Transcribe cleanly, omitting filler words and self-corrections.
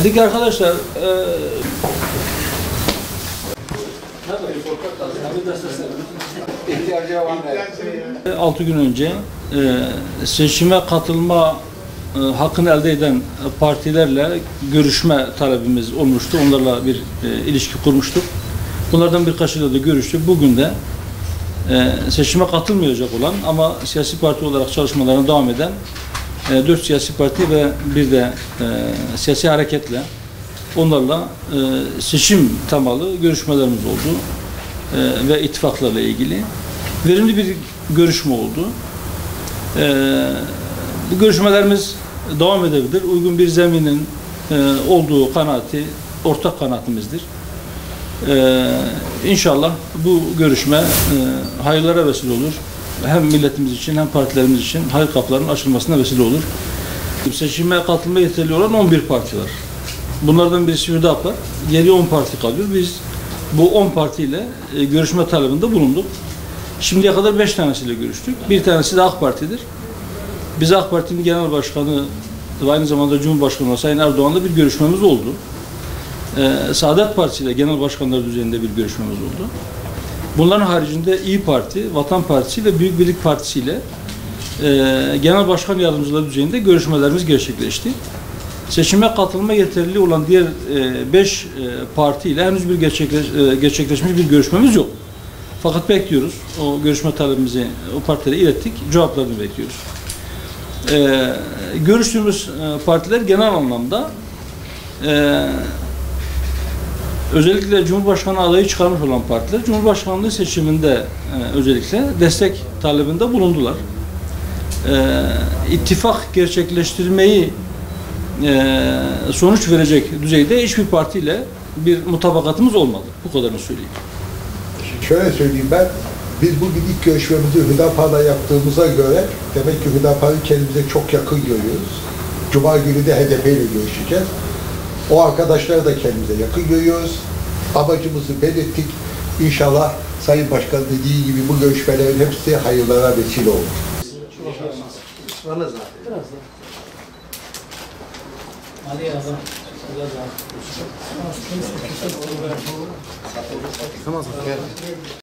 Dik arkadaşlar, 6 gün önce seçime katılma hakkını elde eden partilerle görüşme talebimiz olmuştu. Onlarla bir ilişki kurmuştuk. Bunlardan birkaçıyla da görüştük. Bugün de seçime katılmayacak olan ama siyasi parti olarak çalışmalarına devam eden 4 siyasi parti ve bir de siyasi hareketle onlarla seçim temalı görüşmelerimiz oldu ve ittifaklarla ilgili verimli bir görüşme oldu. Bu görüşmelerimiz devam edebilir. Uygun bir zeminin olduğu kanaati ortak kanaatimizdir. İnşallah bu görüşme hayırlara vesile olur. Hem milletimiz için hem partilerimiz için hayır kapılarının açılmasına vesile olur. Seçime katılma yeterli olan 11 parti var. Bunlardan birisi Hüdapar. Geriye 10 parti kalıyor. Biz bu 10 partiyle görüşme talebinde bulunduk. Şimdiye kadar 5 tanesiyle görüştük. Bir tanesi de AK Parti'dir. Biz AK Parti'nin genel başkanı ve aynı zamanda Cumhurbaşkanı Sayın Erdoğan'la bir görüşmemiz oldu. Saadet Partisi ile genel başkanlar düzeyinde bir görüşmemiz oldu. Bunların haricinde İYİ Parti, Vatan Partisi ve Büyük Birlik Partisi ile genel başkan yardımcıları düzeyinde görüşmelerimiz gerçekleşti. Seçime katılma yeterli olan diğer 5 parti ile henüz bir gerçekleşmiş bir görüşmemiz yok. Fakat bekliyoruz. O görüşme talebimizi o partilere ilettik. Cevaplarını bekliyoruz. Görüştüğümüz partiler genel anlamda özellikle Cumhurbaşkanı adayı çıkarmış olan partiler Cumhurbaşkanlığı seçiminde özellikle destek talebinde bulundular. İttifak gerçekleştirmeyi sonuç verecek düzeyde hiçbir partiyle bir mutabakatımız olmadı. Bu kadarını söyleyeyim. Şöyle söyleyeyim ben, biz bugün ilk görüşmemizi Hüdapar'la yaptığımıza göre demek ki Hüdapar'ı kendimize çok yakın görüyoruz. Cuma günü de HDP ile görüşeceğiz. O arkadaşları da kendimize yakın görüyoruz. Amacımızı belirttik. İnşallah Sayın Başkan dediği gibi bu görüşmelerin hepsi hayırlara vesile olur. Tamam.